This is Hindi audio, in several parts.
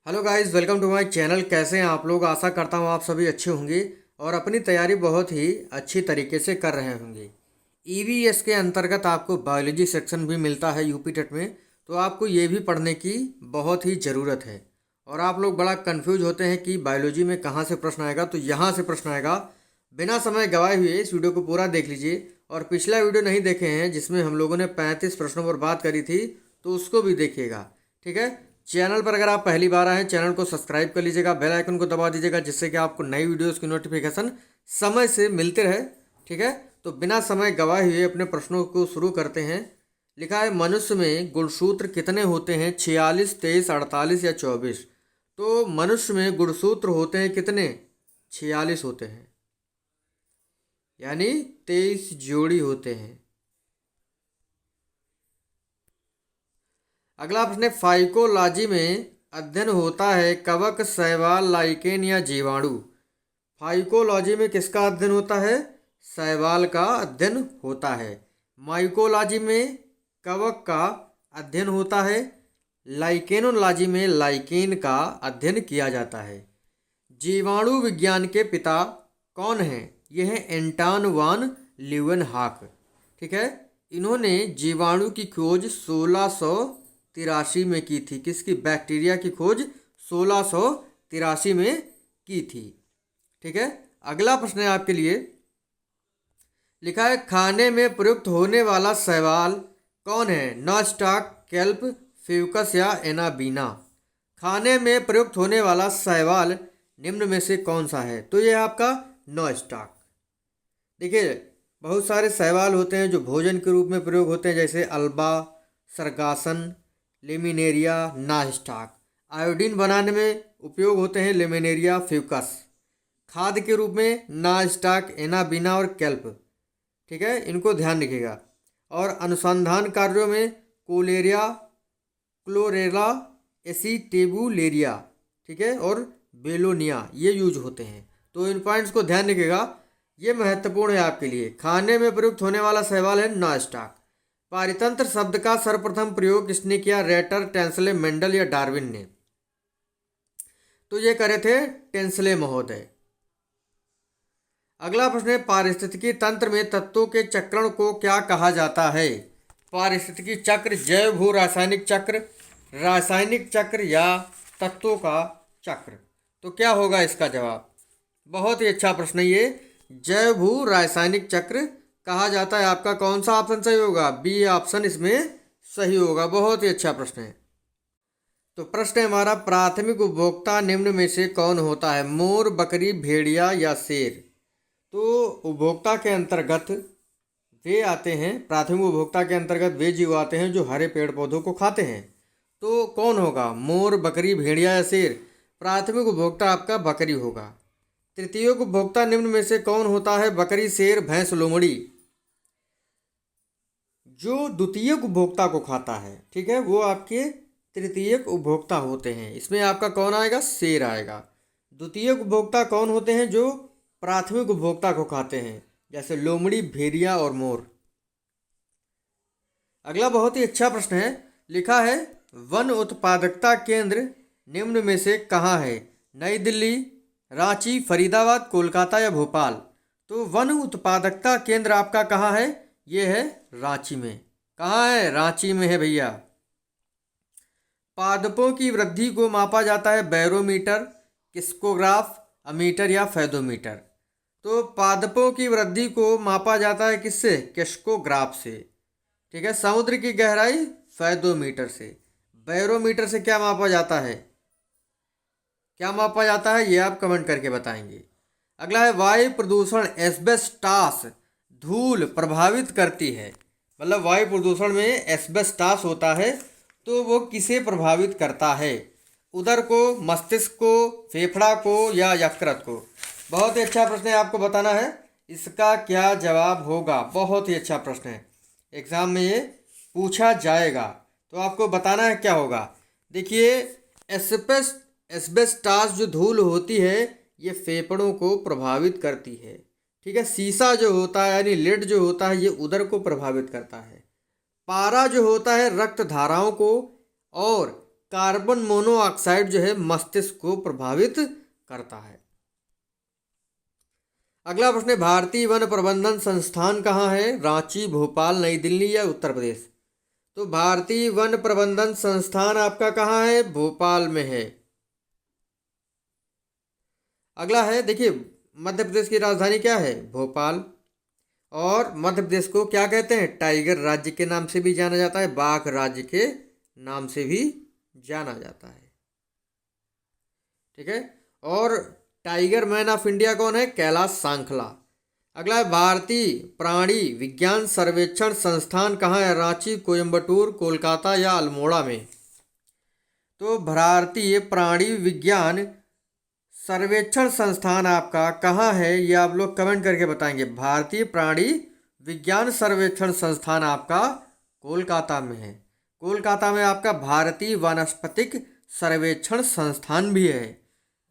Hello guys, welcome to my channel. कैसे हैं आप लोग? आशा करता हूँ आप सभी अच्छे होंगे और अपनी तैयारी बहुत ही अच्छी तरीके से कर रहे होंगे। ईवीएस के अंतर्गत आपको बायोलॉजी सेक्शन भी मिलता है यूपी टेट में, तो आपको ये भी पढ़ने की बहुत ही ज़रूरत है। और आप लोग बड़ा कंफ्यूज होते हैं कि बायोलॉजी में कहाँ से प्रश्न आएगा, तो यहाँ से प्रश्न आएगा। बिना समय गवाए हुए इस वीडियो को पूरा देख लीजिए, और पिछला वीडियो नहीं देखे हैं जिसमें हम लोगों ने 35 प्रश्नों पर बात करी थी, तो उसको भी देखिएगा। ठीक है। चैनल पर अगर आप पहली बार आए हैं, चैनल को सब्सक्राइब कर लीजिएगा, बेल आइकन को दबा दीजिएगा, जिससे कि आपको नई वीडियोस की नोटिफिकेशन समय से मिलते रहे। ठीक है। तो बिना समय गवाए हुए अपने प्रश्नों को शुरू करते हैं। लिखा है, मनुष्य में गुणसूत्र कितने होते हैं? 46, 23, 48 या 24? तो मनुष्य में गुणसूत्र होते हैं कितने? 46 होते हैं, यानी 23 जोड़ी होते हैं। अगला प्रश्न है, फाइकोलॉजी में अध्ययन होता है कवक, शैवाल, लाइकेन या जीवाणु? फाइकोलॉजी में किसका अध्ययन होता है? शैवाल का अध्ययन होता है। माइकोलॉजी में कवक का अध्ययन होता है। लाइकेनोलॉजी में लाइकेन का अध्ययन किया जाता है। जीवाणु विज्ञान के पिता कौन हैं? यह है एंटन वान ल्यूवेनहॉक। ठीक है। इन्होंने जीवाणु की खोज 1683 में की थी। किसकी? बैक्टीरिया की खोज 1683 में की थी। ठीक है। अगला प्रश्न है आपके लिए। लिखा है, खाने में प्रयुक्त होने वाला शैवाल कौन है? नॉस्टाक, केल्प, फ्यूकस या एनाबीना? खाने में प्रयुक्त होने वाला शैवाल निम्न में से कौन सा है? तो ये आपका नॉस्टाक। देखिए, बहुत सारे शैवाल होते हैं जो भोजन के रूप में प्रयोग होते हैं, जैसे अल्बा, सरगासन, लेमिनेरिया, नास्टाक। आयोडीन बनाने में उपयोग होते हैं लेमिनेरिया, फ्यूकस। खाद के रूप में नास्टाक, एनाबीना और केल्प। ठीक है, इनको ध्यान रखिएगा। और अनुसंधान कार्यों में कोलेरिया, क्लोरेला, एसीटेबुलेरिया, ठीक है, और बेलोनिया ये यूज होते हैं। तो इन पॉइंट्स को ध्यान रखिएगा, ये महत्वपूर्ण है आपके लिए। खाने में प्रयुक्त होने वाला शैवाल है नॉस्टाक। पारितंत्र शब्द का सर्वप्रथम प्रयोग किसने किया? रेटर, टेंसले, मेंडल या डार्विन ने? तो ये करे थे टेंसले महोदय। अगला प्रश्न है, पारिस्थितिकी तंत्र में तत्वों के चक्रण को क्या कहा जाता है? पारिस्थितिकी चक्र, जैव भू रासायनिक चक्र, रासायनिक चक्र या तत्वों का चक्र? तो क्या होगा इसका जवाब? बहुत ही अच्छा प्रश्न है ये। जैव भू रासायनिक चक्र कहा जाता है। आपका कौन सा ऑप्शन सही होगा? बी ऑप्शन इसमें सही होगा। बहुत ही अच्छा प्रश्न है। तो प्रश्न है हमारा, प्राथमिक उपभोक्ता निम्न में से कौन होता है? मोर, बकरी, भेड़िया या शेर? तो उपभोक्ता के अंतर्गत वे आते हैं, प्राथमिक उपभोक्ता के अंतर्गत वे जीव आते हैं जो हरे पेड़ पौधों को खाते हैं। तो कौन होगा? मोर, बकरी, भेड़िया या शेर? प्राथमिक उपभोक्ता आपका बकरी होगा। तृतीय उपभोक्ता निम्न में से कौन होता है? बकरी, शेर, भैंस, लोमड़ी? जो द्वितीय उपभोक्ता को खाता है, ठीक है, वो आपके तृतीय उपभोक्ता होते हैं। इसमें आपका कौन आएगा? शेर आएगा। द्वितीय उपभोक्ता कौन होते हैं? जो प्राथमिक उपभोक्ता को खाते हैं, जैसे लोमड़ी, भेड़िया और मोर। अगला बहुत ही अच्छा प्रश्न है। लिखा है, वन उत्पादकता केंद्र निम्न में से कहाँ है? नई दिल्ली, रांची, फरीदाबाद, कोलकाता या भोपाल? तो वन उत्पादकता केंद्र आपका कहाँ है? ये है रांची में। कहाँ है? रांची में है भैया। पादपों की वृद्धि को मापा जाता है बैरोमीटर, किस्कोग्राफ, अमीटर या फेदोमीटर? तो पादपों की वृद्धि को मापा जाता है किससे? किस्कोग्राफ से। ठीक है। समुद्र की गहराई फेदोमीटर से। बैरोमीटर से क्या मापा जाता है? क्या मापा जाता है ये आप कमेंट करके बताएंगे। अगला है, वायु प्रदूषण एस्बेस्टास धूल प्रभावित करती है। मतलब वायु प्रदूषण में एस्बेस्टास होता है, तो वो किसे प्रभावित करता है? उदर को, मस्तिष्क को, फेफड़ा को या यकृत को? बहुत ही अच्छा प्रश्न है, आपको बताना है इसका क्या जवाब होगा। बहुत ही अच्छा प्रश्न है, एग्जाम में ये पूछा जाएगा, तो आपको बताना है क्या होगा। देखिए, एस्बेस्टास जो धूल होती है ये फेफड़ों को प्रभावित करती है। ठीक है। सीसा जो होता है यानी लेड जो होता है ये उदर को प्रभावित करता है। पारा जो होता है रक्त धाराओं को, और कार्बन मोनोऑक्साइड जो है मस्तिष्क को प्रभावित करता है। अगला प्रश्न है, भारतीय वन प्रबंधन संस्थान कहाँ है? रांची, भोपाल, नई दिल्ली या उत्तर प्रदेश? तो भारतीय वन प्रबंधन संस्थान आपका कहाँ है? भोपाल में है। अगला है, देखिए, मध्य प्रदेश की राजधानी क्या है? भोपाल। और मध्य प्रदेश को क्या कहते हैं? टाइगर राज्य के नाम से भी जाना जाता है, बाघ राज्य के नाम से भी जाना जाता है। ठीक है। और टाइगर मैन ऑफ इंडिया कौन है? कैलाश सांखला। अगला है, भारतीय प्राणी विज्ञान सर्वेक्षण संस्थान कहाँ है? रांची, कोयम्बटूर, कोलकाता या अल्मोड़ा में? तो भारतीय प्राणी विज्ञान सर्वेक्षण संस्थान आपका कहाँ है, ये आप लोग कमेंट करके बताएंगे। भारतीय प्राणी विज्ञान सर्वेक्षण संस्थान आपका कोलकाता में है। कोलकाता में आपका भारतीय वानस्पतिक सर्वेक्षण संस्थान भी है।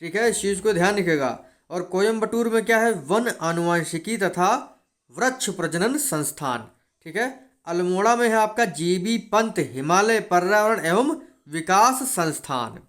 ठीक है, इस चीज़ को ध्यान रखिएगा। और कोयम्बटूर में क्या है? वन आनुवंशिकी तथा वृक्ष प्रजनन संस्थान। ठीक है। अल्मोड़ा में है आपका जीबी पंत हिमालय पर्यावरण एवं विकास संस्थान।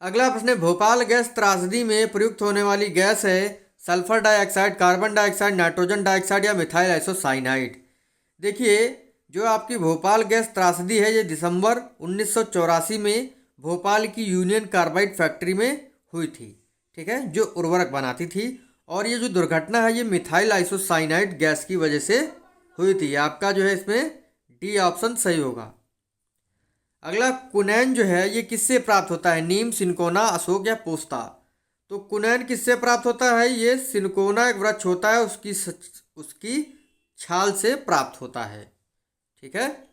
अगला प्रश्न है, भोपाल गैस त्रासदी में प्रयुक्त होने वाली गैस है sulphur dioxide, carbon dioxide, nitrogen dioxide या मिथाइल आइसोसाइनाइड? देखिए, जो आपकी भोपाल गैस त्रासदी है ये दिसंबर 1984 में भोपाल की यूनियन कार्बाइड फैक्ट्री में हुई थी। ठीक है, जो उर्वरक बनाती थी। और ये जो दुर्घटना है ये मिथाइल आइसोसाइनाइड गैस की वजह से हुई थी। आपका जो है इसमें डी ऑप्शन सही होगा। अगला, कुनैन जो है ये किससे प्राप्त होता है? नीम, सिनकोना, अशोक या पोस्ता? तो कुनैन किससे प्राप्त होता है? ये सिनकोना एक वृक्ष होता है, उसकी छाल से प्राप्त होता है। ठीक है।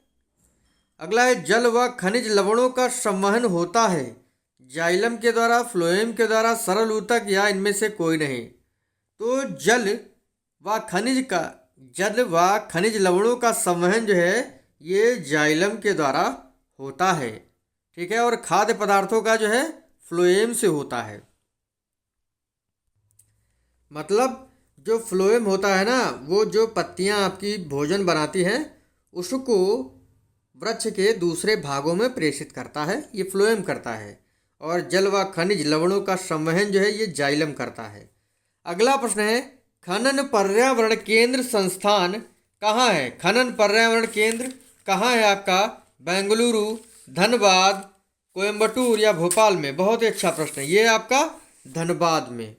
अगला है, जल व खनिज लवणों का संवहन होता है जाइलम के द्वारा, फ्लोएम के द्वारा, सरल ऊतक या इनमें से कोई नहीं? तो जल व खनिज लवणों का संवहन जो है ये जाइलम के द्वारा होता है। ठीक है। और खाद्य पदार्थों का जो है फ्लोएम से होता है। मतलब जो फ्लोएम होता है ना, वो जो पत्तियां आपकी भोजन बनाती हैं उसको वृक्ष के दूसरे भागों में प्रेषित करता है, ये फ्लोएम करता है। और जल व खनिज लवणों का संवहन जो है ये जाइलम करता है। अगला प्रश्न है, खनन पर्यावरण केंद्र संस्थान कहाँ है? खनन पर्यावरण केंद्र कहाँ है आपका? बेंगलुरु, धनबाद, कोयम्बटूर या भोपाल में? बहुत ही अच्छा प्रश्न है, ये आपका धनबाद में।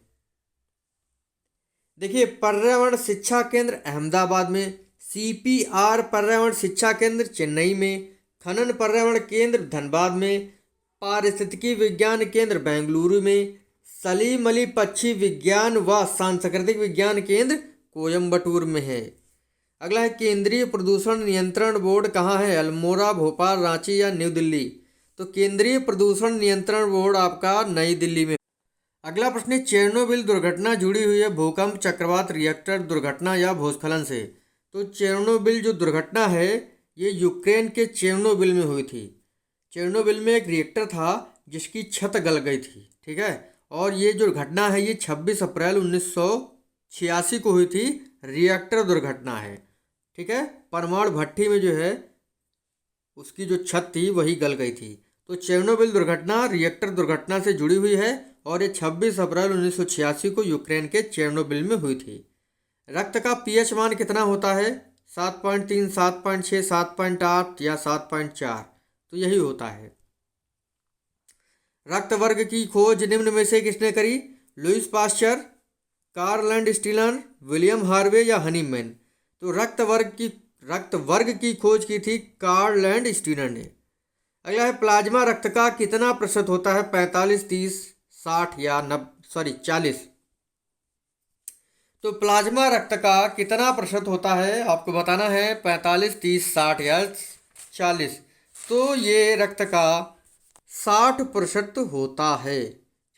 देखिए, पर्यावरण शिक्षा केंद्र अहमदाबाद में, CPR पर्यावरण शिक्षा केंद्र चेन्नई में, खनन पर्यावरण केंद्र धनबाद में, पारिस्थितिकी विज्ञान केंद्र बेंगलुरु में, सलीम अली पक्षी विज्ञान व सांस्कृतिक विज्ञान केंद्र कोयम्बटूर में है। अगला है, केंद्रीय प्रदूषण नियंत्रण बोर्ड कहाँ है? अल्मोड़ा, भोपाल, रांची या न्यू दिल्ली? तो केंद्रीय प्रदूषण नियंत्रण बोर्ड आपका नई दिल्ली में। अगला प्रश्न है, चेरनोबिल दुर्घटना जुड़ी हुई है भूकंप, चक्रवात, रिएक्टर दुर्घटना या भूस्खलन से? तो चेरनोबिल जो दुर्घटना है ये यूक्रेन के चेरनोबिल में हुई थी। चेरनोबिल में एक रिएक्टर था जिसकी छत गल गई थी। ठीक है। और ये जो घटना है ये 26 अप्रैल 1986 को हुई थी, रिएक्टर दुर्घटना है। ठीक है। परमाणु भट्टी में जो है उसकी जो छत थी वही गल गई थी। तो चेरनोबिल दुर्घटना रिएक्टर दुर्घटना से जुड़ी हुई है और ये 26 अप्रैल 1986 को यूक्रेन के चेरनोबिल में हुई थी। रक्त का पीएच मान कितना होता है? 7.3, 7.6, 7.8 या 7.4? तो यही होता है। रक्त वर्ग की खोज निम्न में से किसने करी? Louis Pasteur, Karl Landsteiner, William Harvey या हनीमैन? तो रक्त वर्ग की खोज की थी कार्ल लैंडस्टीनर ने। अगला है, प्लाज्मा रक्त का कितना प्रतिशत होता है? 45, 30, 60 या 40? तो प्लाज्मा रक्त का कितना प्रतिशत होता है आपको बताना है, 45, 30, 60 या 40? तो ये रक्त का 60% होता है।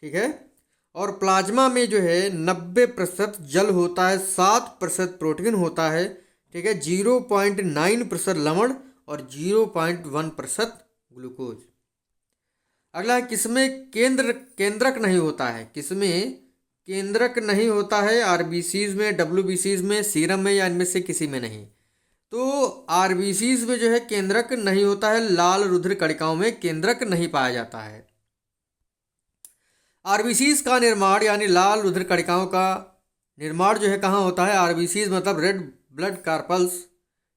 ठीक है। और प्लाज्मा में जो है 90% जल होता है, 7% प्रोटीन होता है। ठीक है। 0.9% लवण और 0.1% ग्लूकोज। अगला है, किसमें केंद्रक नहीं होता है? किसमें केंद्रक नहीं होता है? RBCs में, WBCs में, सीरम में या इनमें से किसी में नहीं? तो आरबीसीज में जो है केंद्रक नहीं होता है, लाल रुधिर कणिकाओं में केंद्रक नहीं पाया जाता है। आरबीसीज का निर्माण यानी लाल रुधिर कणिकाओं का निर्माण जो है कहाँ होता है? आरबीसीज मतलब रेड ब्लड कार्पल्स,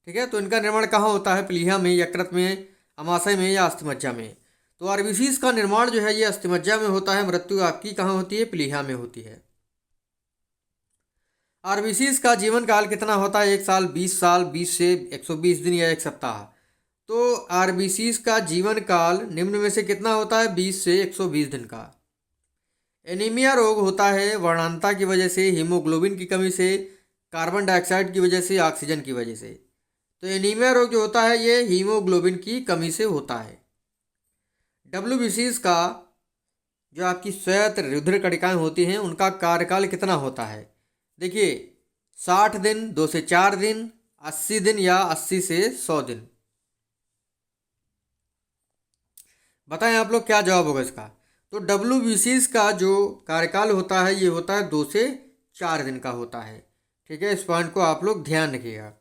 ठीक है। तो इनका निर्माण कहाँ होता है? प्लीहा में, यकृत में, अमाशय में या अस्थिमज्जा में। तो आरबीसीज का निर्माण जो है ये अस्थिमज्जा में होता है, मृत्यु आपकी कहाँ होती है? प्लीहा में होती है। आरबीसीज का जीवन काल कितना होता है? 1 साल, 20 साल, 20 से 120 दिन या 1 सप्ताह। तो आरबीसीज का जीवन काल निम्न में से कितना होता है? 20 से 120 दिन का। एनीमिया रोग होता है वर्णांतता की वजह से, हीमोग्लोबिन की कमी से, कार्बन डाइऑक्साइड की वजह से, ऑक्सीजन की वजह से। तो एनीमिया रोग जो होता है ये हीमोग्लोबिन की कमी से होता है। डब्ल्यूबीसीज का जो आपकी श्वेत रुधिर कणिकाएं होती हैं उनका कार्यकाल कितना होता है? देखिए 60 दिन, 2 से 4 दिन, 80 दिन या 80 से 100 दिन। बताएं आप लोग क्या जवाब होगा इसका। तो डब्ल्यूबीसीज का जो कार्यकाल होता है ये होता है 2 से 4 दिन का होता है, ठीक है। इस पॉइंट को आप लोग ध्यान रखिएगा।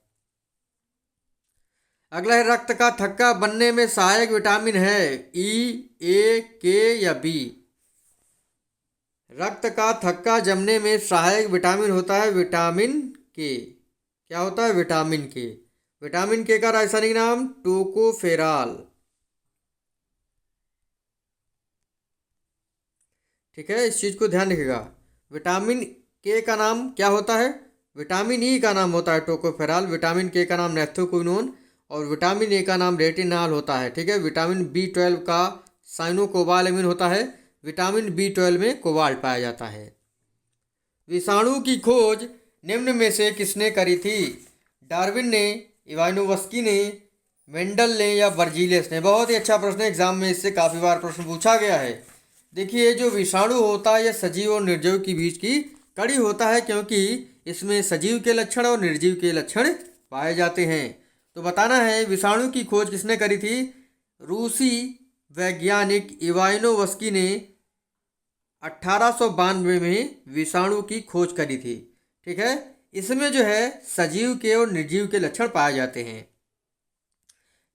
अगला है रक्त का थक्का बनने में सहायक विटामिन है ई, ए, के या बी। रक्त का थक्का जमने में सहायक विटामिन होता है विटामिन के। क्या होता है? विटामिन के। विटामिन के का रासायनिक नाम टोकोफेरॉल, ठीक है। इस चीज को ध्यान रखिएगा। विटामिन के का नाम क्या होता है? विटामिन ई का नाम होता है टोकोफेरॉल, विटामिन के का नाम नेफ्थोक्विनोन और विटामिन ए का नाम रेटिनॉल होता है, ठीक है। विटामिन बी12 का साइनोकोबालामिन होता है। विटामिन बी12 में कोबाल्ट पाया जाता है। विषाणु की खोज निम्न में से किसने करी थी? डार्विन ने, इवानोव्स्की ने, मेंडल ने या बर्जीलियस ने। बहुत ही अच्छा प्रश्न है, एग्जाम में इससे काफ़ी बार प्रश्न पूछा गया है। देखिए जो विषाणु होता है यह सजीव और निर्जीव के बीच की कड़ी होता है, क्योंकि इसमें सजीव के लक्षण और निर्जीव के लक्षण पाए जाते हैं। तो बताना है विषाणु की खोज किसने करी थी? रूसी वैज्ञानिक इवानोव्स्की ने 1892 में विषाणु की खोज करी थी, ठीक है। इसमें जो है सजीव के और निर्जीव के लक्षण पाए जाते हैं।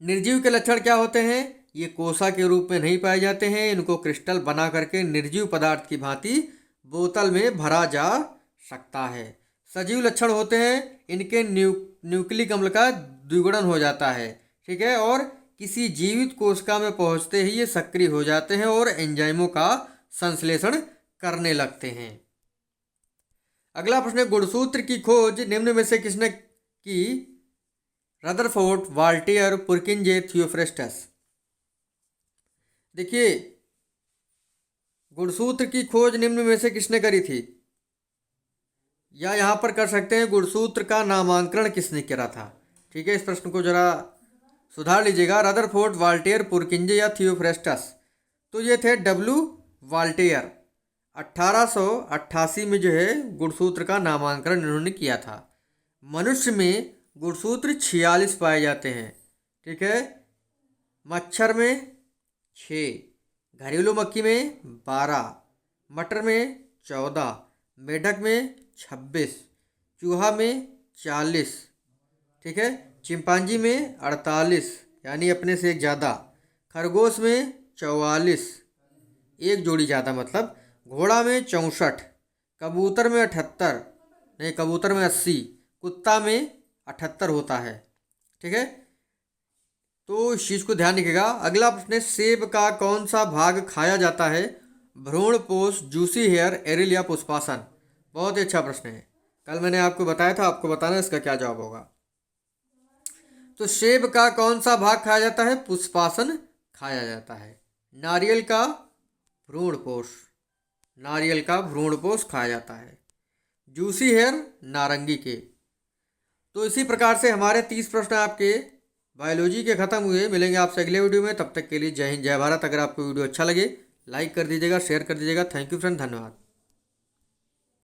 निर्जीव के लक्षण क्या होते हैं? ये कोसा के रूप में नहीं पाए जाते हैं, इनको क्रिस्टल बना करके निर्जीव पदार्थ की भांति बोतल में भरा जा सकता है। सजीव लक्षण होते हैं इनके न्यूक्लिक अम्ल का द्विगुणन हो जाता है, ठीक है, और किसी जीवित कोशिका में पहुंचते ही ये सक्रिय हो जाते हैं और एंजाइमों का संश्लेषण करने लगते हैं। अगला प्रश्न है गुणसूत्र की खोज निम्न में से किसने की? Rutherford, Waltair, पुरकिंजे, Theophrastus. देखिए गुणसूत्र की खोज निम्न में से किसने करी थी, या यहाँ पर कर सकते हैं गुणसूत्र का नामांकन किसने करा था, ठीक है। इस प्रश्न को जरा सुधार लीजिएगा। रदरफोर्ड, वाल्टियर, पुरकिंजे या थियोफ्रेस्टस। तो ये थे डब्ल्यू वाल्टियर। 1888 में जो है गुणसूत्र का नामांकन इन्होंने किया था। मनुष्य में गुणसूत्र 46 पाए जाते हैं, ठीक है। मच्छर में 6, घरेलू मक्खी में 12, मटर में 14, मेढक में 26, चूहा में 40, ठीक है। चिंपांजी में 48 यानी अपने से एक ज़्यादा, खरगोश में 44 एक जोड़ी ज़्यादा मतलब, घोड़ा में 64, कबूतर में 78 नहीं कबूतर में 80, कुत्ता में 78 होता है, ठीक है। तो इस चीज़ को ध्यान रखिएगा। अगला प्रश्न है सेब का कौन सा भाग खाया जाता है? भ्रूणपोष, जूसी हेयर, एरिल या पुष्पासन। बहुत ही अच्छा प्रश्न है, कल मैंने आपको बताया था, आपको बताना इसका क्या जवाब होगा। तो सेब का कौन सा भाग खाया जाता है? पुष्पासन खाया जाता है। नारियल का भ्रूणपोष, नारियल का भ्रूणपोष खाया जाता है। जूसी हेयर नारंगी के। तो इसी प्रकार से हमारे 30 प्रश्न आपके बायोलॉजी के खत्म हुए। मिलेंगे आपसे अगले वीडियो में, तब तक के लिए जय हिंद जय भारत। अगर आपको वीडियो अच्छा लगे लाइक कर दीजिएगा, शेयर कर दीजिएगा। थैंक यू फ्रेंड, धन्यवाद।